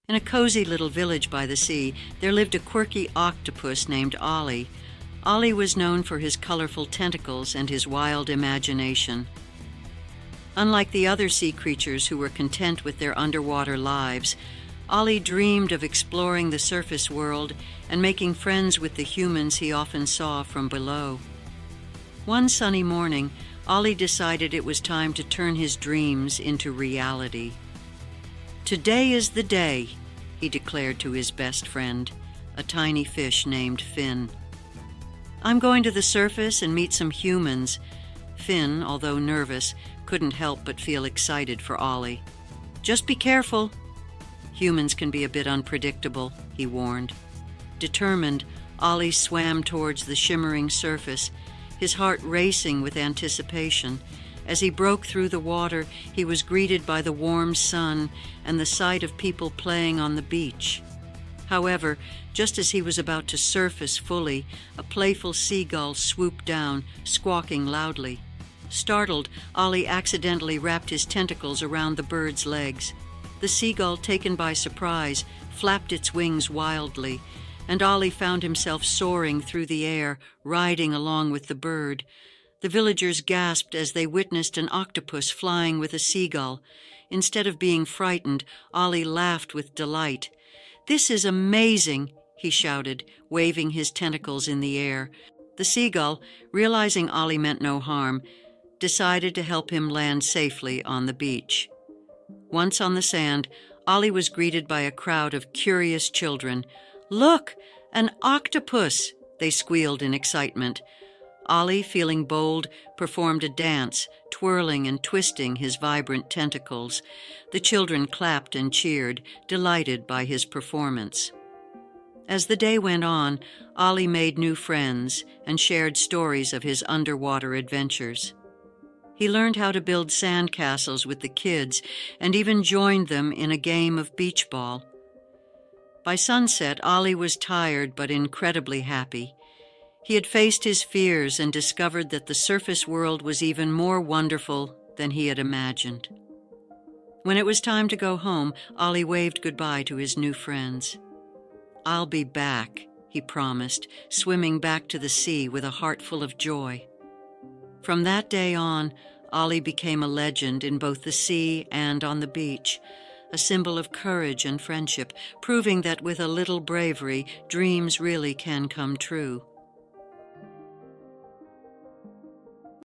In a cozy little village by the sea, there lived a quirky octopus named Ollie. Ollie was known for his colorful tentacles and his wild imagination. Unlike the other sea creatures who were content with their underwater lives, Ollie dreamed of exploring the surface world and making friends with the humans he often saw from below. One sunny morning, Ollie decided it was time to turn his dreams into reality. "Today is the day," he declared to his best friend, a tiny fish named Finn. "I'm going to the surface and meet some humans." Finn, although nervous, couldn't help but feel excited for Ollie. "Just be careful." "Humans can be a bit unpredictable," he warned. Determined, Ollie swam towards the shimmering surface, his heart racing with anticipation. As he broke through the water, he was greeted by the warm sun and the sight of people playing on the beach. However, just as he was about to surface fully, a playful seagull swooped down, squawking loudly. Startled, Ollie accidentally wrapped his tentacles around the bird's legs. The seagull, taken by surprise, flapped its wings wildly, and Ollie found himself soaring through the air, riding along with the bird. The villagers gasped as they witnessed an octopus flying with a seagull. Instead of being frightened, Ollie laughed with delight. "This is amazing," he shouted, waving his tentacles in the air. The seagull, realizing Ollie meant no harm, decided to help him land safely on the beach. Once on the sand, Ollie was greeted by a crowd of curious children. "Look, an octopus!" they squealed in excitement. Ollie, feeling bold, performed a dance, twirling and twisting his vibrant tentacles. The children clapped and cheered, delighted by his performance. As the day went on, Ollie made new friends and shared stories of his underwater adventures. He learned how to build sandcastles with the kids and even joined them in a game of beach ball. By sunset, Ollie was tired but incredibly happy. He had faced his fears and discovered that the surface world was even more wonderful than he had imagined. When it was time to go home, Ollie waved goodbye to his new friends. "I'll be back," he promised, swimming back to the sea with a heart full of joy. From that day on, Ollie became a legend in both the sea and on the beach, a symbol of courage and friendship, proving that with a little bravery, dreams really can come true.